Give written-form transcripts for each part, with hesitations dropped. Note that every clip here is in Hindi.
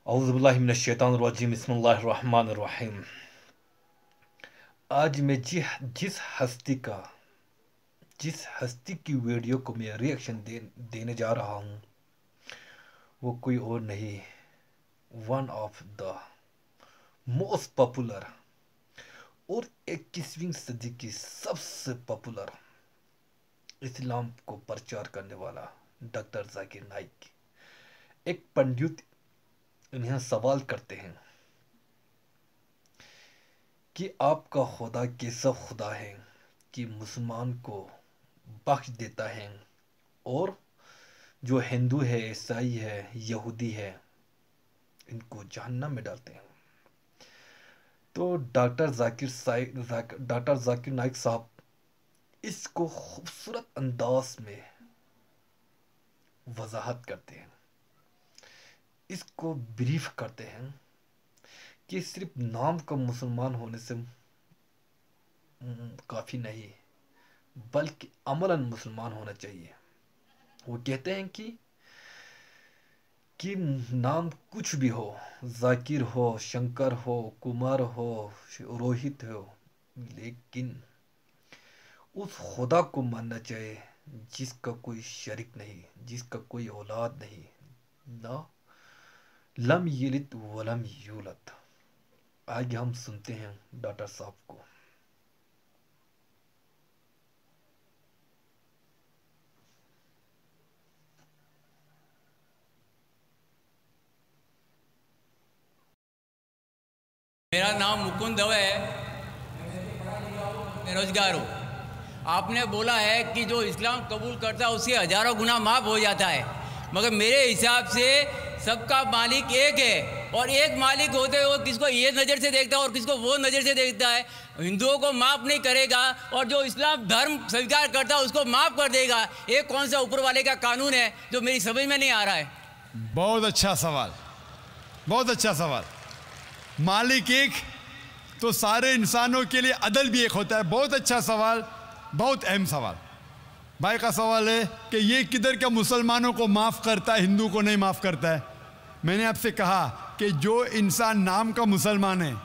औज़ुबिल्लाहि मिनश्शैतानिर्रजीम बिस्मिल्लाहिर्रहमानिर्रहीम। आज मैं जिस हस्ती की वीडियो को मैं रिएक्शन देने जा रहा हूँ वो कोई और नहीं, one of the most popular और 21वीं सदी की सबसे पॉपुलर इस्लाम को प्रचार करने वाला डॉक्टर जाकिर नाइक। एक पंडित इन्हें सवाल करते हैं कि आपका खुदा कैसा खुदा है कि मुसलमान को बख्श देता है और जो हिंदू है, ईसाई है, यहूदी है, इनको जहन्नम में डालते हैं। तो डॉक्टर जाकिर नाइक साहब इसको खूबसूरत अंदाज में वजाहत करते हैं, इसको ब्रीफ करते हैं कि सिर्फ नाम का मुसलमान होने से काफ़ी नहीं, बल्कि अमलन मुसलमान होना चाहिए। वो कहते हैं कि नाम कुछ भी हो, जाकिर हो, शंकर हो, कुमार हो, रोहित हो, लेकिन उस खुदा को मानना चाहिए जिसका कोई शरीक नहीं, जिसका कोई औलाद नहीं, ना लम यलिद वलम यूलद। आगे हम सुनते हैं डॉक्टर साहब को। मेरा नाम मुकुंद दवे है, बेरोजगार हूँ। आपने बोला है कि जो इस्लाम कबूल करता है उसके हजारों गुनाह माफ़ हो जाता है, मगर मेरे हिसाब से सबका मालिक एक है और एक मालिक होते हुए किसको ये नज़र से देखता है और किसको वो नज़र से देखता है। हिंदुओं को माफ़ नहीं करेगा और जो इस्लाम धर्म स्वीकार करता है उसको माफ़ कर देगा। ये कौन सा ऊपर वाले का कानून है जो मेरी समझ में नहीं आ रहा है। बहुत अच्छा सवाल, बहुत अच्छा सवाल। मालिक एक तो सारे इंसानों के लिए अदल भी एक होता है। बहुत अच्छा सवाल, बहुत अहम सवाल। भाई का सवाल है कि ये किधर का मुसलमानों को माफ़ करता है, हिंदू को नहीं माफ़ करता है। मैंने आपसे कहा कि जो इंसान नाम का मुसलमान है,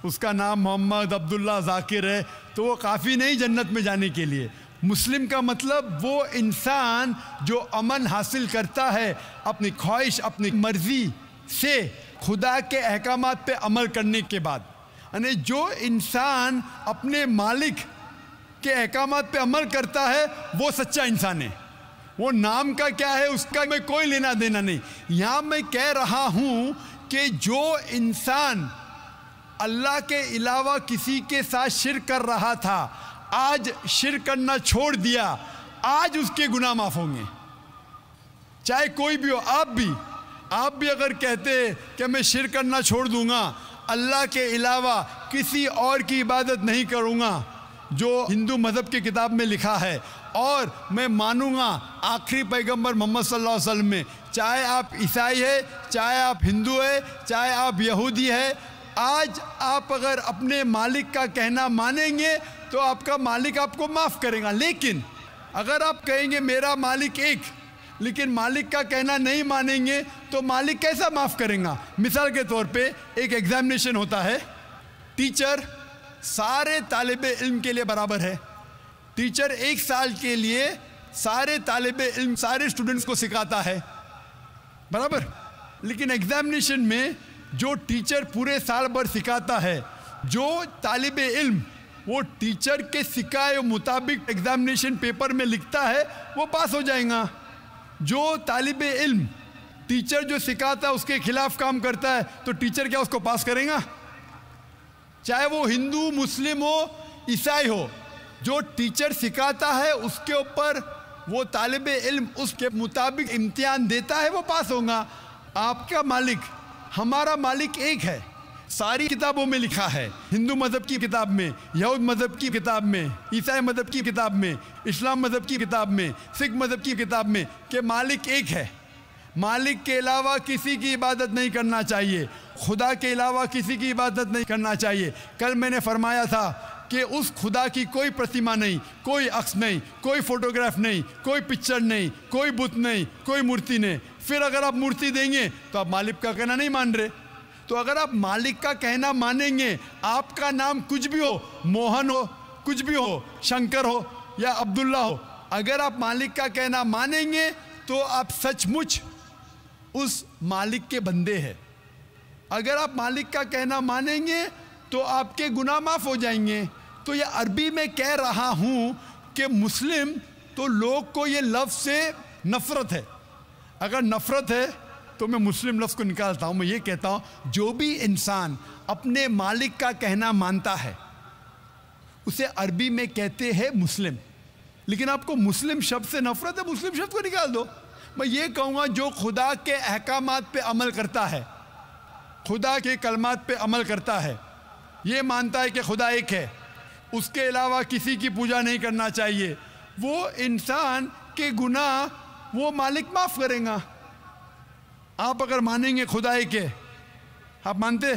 उसका नाम मोहम्मद अब्दुल्ला जाकिर है, तो वो काफ़ी नहीं जन्नत में जाने के लिए। मुस्लिम का मतलब वो इंसान जो अमन हासिल करता है अपनी ख्वाहिश, अपनी मर्ज़ी से खुदा के अहकामात पे अमल करने के बाद। यानी जो इंसान अपने मालिक के अहकामात पे अमल करता है वो सच्चा इंसान है। वो नाम का क्या है उसका मैं कोई लेना देना नहीं। यहाँ मैं कह रहा हूँ कि जो इंसान अल्लाह के अलावा किसी के साथ शिर्क कर रहा था, आज शिर्क करना छोड़ दिया, आज उसके गुनाह माफ़ होंगे। चाहे कोई भी हो, आप भी अगर कहते कि मैं शिर्क करना छोड़ दूंगा, अल्लाह के अलावा किसी और की इबादत नहीं करूँगा जो हिंदू मज़हब की किताब में लिखा है, और मैं मानूंगा आखिरी पैगंबर मोहम्मद सल्लल्लाहु अलैहि वसल्लम में, चाहे आप ईसाई है, चाहे आप हिंदू है, चाहे आप यहूदी है, आज आप अगर अपने मालिक का कहना मानेंगे तो आपका मालिक आपको माफ़ करेगा। लेकिन अगर आप कहेंगे मेरा मालिक एक, लेकिन मालिक का कहना नहीं मानेंगे तो मालिक कैसा माफ़ करेगा। मिसाल के तौर पे एक एग्जामिनेशन होता है, टीचर सारे तालिबे इल्म के लिए बराबर है। टीचर एक साल के लिए सारे तालिबे इल्म, सारे स्टूडेंट्स को सिखाता है, बराबर। लेकिन एग्जामिनेशन में जो टीचर पूरे साल भर सिखाता है, जो तालिबे इल्म वो टीचर के सिखाए मुताबिक एग्जामिनेशन पेपर में लिखता है वो पास हो जाएगा। जो तालिबे इल्म टीचर जो सिखाता है उसके खिलाफ काम करता है तो टीचर क्या उसको पास करेगा? चाहे वो हिंदू, मुस्लिम हो, ईसाई हो, जो टीचर सिखाता है उसके ऊपर वो तालिबे इल्म उसके मुताबिक इम्तिहान देता है, वो पास होगा। आपका मालिक, हमारा मालिक एक है। सारी किताबों में लिखा है, हिंदू मज़हब की किताब में, यहूद मज़हब की किताब में, ईसाई मज़हब की किताब में, इस्लाम मज़हब की किताब में, सिख मज़हब की किताब में कि मालिक एक है। मालिक के अलावा किसी की इबादत नहीं करना चाहिए, खुदा के अलावा किसी की इबादत नहीं करना चाहिए। कल मैंने फरमाया था कि उस खुदा की कोई प्रतिमा नहीं, कोई अक्स नहीं, कोई फोटोग्राफ नहीं, कोई पिक्चर नहीं, कोई बुत नहीं, कोई मूर्ति नहीं। फिर अगर आप मूर्ति देंगे तो आप मालिक का कहना नहीं मान रहे। तो अगर आप मालिक का कहना मानेंगे, आपका नाम कुछ भी हो, मोहन हो, कुछ भी हो, शंकर हो या अब्दुल्ला हो, अगर आप मालिक का कहना मानेंगे तो आप सचमुच उस मालिक के बंदे हैं। अगर आप मालिक का कहना मानेंगे तो आपके गुनाह माफ हो जाएंगे। तो ये अरबी में कह रहा हूँ कि मुस्लिम तो लोग को ये लफ्ज़ से नफ़रत है। अगर नफ़रत है तो मैं मुस्लिम लफ्ज़ को निकालता हूँ। मैं ये कहता हूँ जो भी इंसान अपने मालिक का कहना मानता है उसे अरबी में कहते हैं मुस्लिम। लेकिन आपको मुस्लिम शब्द से नफ़रत है, मुस्लिम शब्द को निकाल दो। मैं ये कहूँगा जो खुदा के अहकामात पे अमल करता है, खुदा के कलमात पे अमल करता है, ये मानता है कि खुदा एक है, उसके अलावा किसी की पूजा नहीं करना चाहिए, वो इंसान के गुनाह वो मालिक माफ़ करेगा। आप अगर मानेंगे खुदा एक है, आप मानते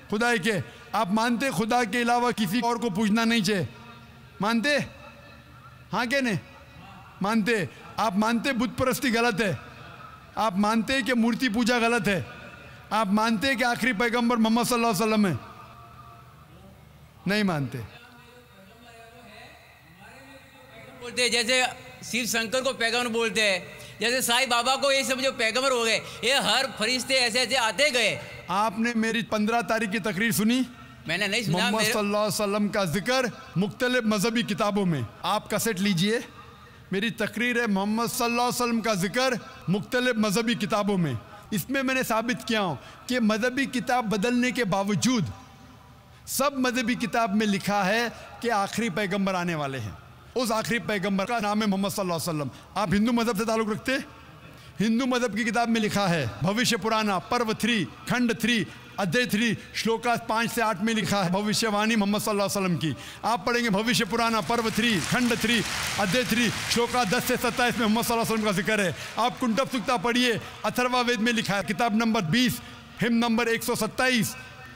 खुदा एक है, आप मानते खुदा के अलावा किसी और को पूजना नहीं चाहिए, मानते? हाँ क्या नहीं मानते? आप मानते बुत परस्ती गलत है, आप मानते कि मूर्ति पूजा गलत है, आप मानते कि आखिरी पैगंबर मोहम्मद सल्लल्लाहु अलैहि वसल्लम है? नहीं मानते। बोलते हैं जैसे शिव शंकर को पैगंबर बोलते हैं, जैसे साईं बाबा को ये सब जो पैगंबर हो गए, ये हर फरिश्ते ऐसे ऐसे आते गए। आपने मेरी 15 तारीख की तकरीर सुनी? मैंने नहीं सुना। मोहम्मद सल्लल्लाहु अलैहि वसल्लम का जिक्र मुख्तलिफ मजहबी किताबों में, आप कैसेट लीजिए, मेरी तकरीर है मोहम्मद सल्लल्लाहु अलैहि वसल्लम का जिक्र मुख्तलिफ मजहबी किताबों में। इसमें मैंने साबित किया हूँ कि मजहबी किताब बदलने के बावजूद सब मजहबी किताब में लिखा है कि आखिरी पैगंबर आने वाले हैं। उस आखिरी पैगंबर का नाम है मोहम्मद सल्लल्लाहु अलैहि वसल्लम। आप हिंदू मजहब से ताल्लुक़ रखते हैं? हिंदू मजहब की किताब में लिखा है, भविष्य पुराना पर्व 3 खंड 3 अध्याय 3 श्लोका 5 से 8 में लिखा है भविष्यवाणी मोहम्मद सल्लल्लाहु अलैहि वसल्लम की। आप पढ़ेंगे भविष्य पुराना पर्व 3 खंड 3 अध्याय 3 श्लोका 10 से 27 में मोहम्मद सल्लल्लाहु अलैहि वसल्लम का जिक्र है। आप कुंटब सुक्ता पढ़िए, अथर्वा वेद में लिखा है, किताब number 20 him number 127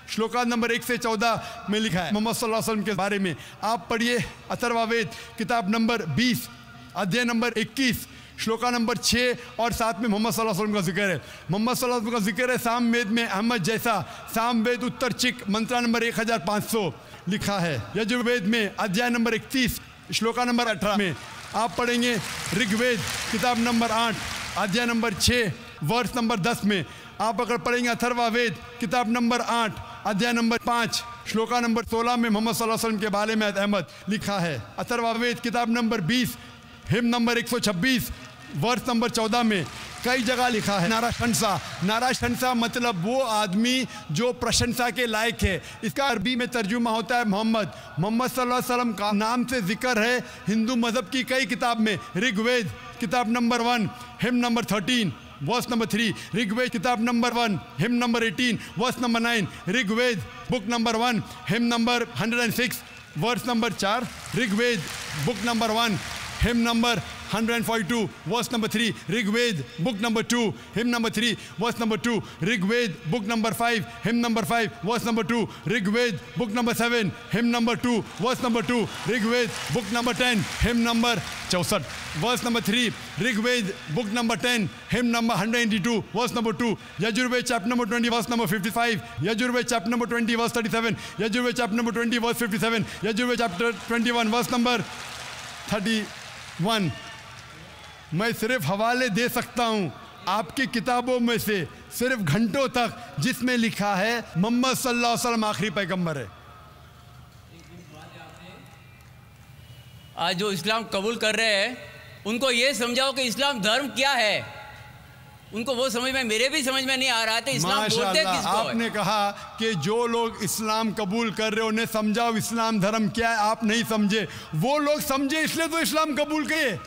shloka number 1 से 14 में लिखा है मोहम्मद सल्लल्लाहु अलैहि वसल्लम के बारे में। आप पढ़िए अथर्वा वेद किताब नंबर 20 अध्याय नंबर 21 श्लोका नंबर 6 और 7 में मोहम्मद सल्लल्लाहु अलैहि वसल्लम का जिक्र है। मोहम्मद सल्लल्लाहु अलैहि वसल्लम का जिक्र है साम वेद में अहमद जैसा, साम वेद उत्तर चिक मंत्रा नंबर 1500 लिखा है। यजुर्वेद में अध्याय नंबर 31 श्लोका नंबर 18 में। आप पढ़ेंगे ऋग्वेद किताब नंबर 8 अध्याय नंबर 6 वर्ष नंबर 10 में। आप अगर पढ़ेंगे अथर्वा वेद किताब नंबर 8 अध्याय नंबर 5 श्लोका नंबर 16 में मोहम्मद सल्लल्लाहु अलैहि वसल्लम के बारे में अहमद लिखा है। अथर्वा वेद किताब नंबर 20 हिम नंबर 126 वर्ष नंबर 14 में कई जगह लिखा है नारा शंसा। नारा शंसा मतलब वो आदमी जो प्रशंसा के लायक है। इसका अरबी में तर्जुमा होता है मोहम्मद। मोहम्मद सल्लल्लाहु अलैहि वसल्लम का नाम से जिक्र है हिंदू मजहब की कई किताब में। ऋग्वेद किताब number 1 hymn number 13 verse number 3, Rigveda किताब number 1 hymn number 18 verse number 9, Rigveda book number 1 hymn number 106 verse number 4, Rigveda book number 1 hymn number 142 verse number 3, Rigveda book number 2 hymn number 3 verse number 2, Rigveda book number 5 hymn number 5 verse number 2, Rigveda book number 7 hymn number 2 verse number 2, Rigveda book number 10 hymn number 64 verse number 3, Rigveda book number 10 hymn number 182 verse number 2, Yajurveda chapter number 20 verse number 55, Yajurveda chapter number 20 verse 37, Yajurveda chapter number 20 verse 57, Yajurveda chapter 21 verse number 31। मैं सिर्फ हवाले दे सकता हूं आपकी किताबों में से सिर्फ घंटों तक जिसमें लिखा है मोहम्मद सल्लल्लाहु अलैहि वसल्लम आखिरी पैगंबर है। आज जो इस्लाम कबूल कर रहे हैं उनको ये समझाओ कि इस्लाम धर्म क्या है। उनको वो समझ में, मेरे भी समझ में नहीं आ रहा था इस्लाम बोलते किसको। आपने कहा कि जो लोग इस्लाम कबूल कर रहे उन्हें समझाओ इस्लाम धर्म क्या है। आप नहीं समझे, वो लोग समझे इसलिए तो इस्लाम कबूल किए।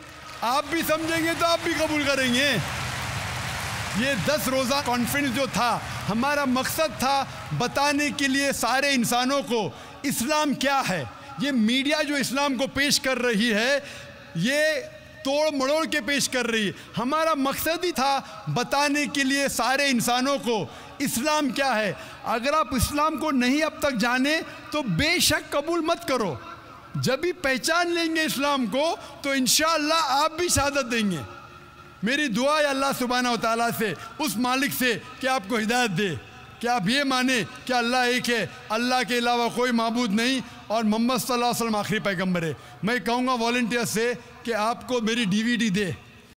आप भी समझेंगे तो आप भी कबूल करेंगे। ये 10 रोज़ा कॉन्फ्रेंस जो था, हमारा मकसद था बताने के लिए सारे इंसानों को इस्लाम क्या है। ये मीडिया जो इस्लाम को पेश कर रही है ये तोड़ मड़ोड़ के पेश कर रही है। हमारा मकसद ही था बताने के लिए सारे इंसानों को इस्लाम क्या है। अगर आप इस्लाम को नहीं अब तक जाने तो बेशक कबूल मत करो। जब भी पहचान लेंगे इस्लाम को तो इंशाअल्लाह आप भी शहादत देंगे। मेरी दुआ है अल्लाह सुब्हाना व तआला से, उस मालिक से कि आपको हिदायत दे कि आप ये माने कि अल्लाह एक है, अल्लाह के अलावा कोई माबूद नहीं और मोहम्मद सल्लल्लाहु अलैहि वसल्लम आखिरी पैगंबर है। मैं कहूँगा वॉलंटियर से कि आपको मेरी DVD दे,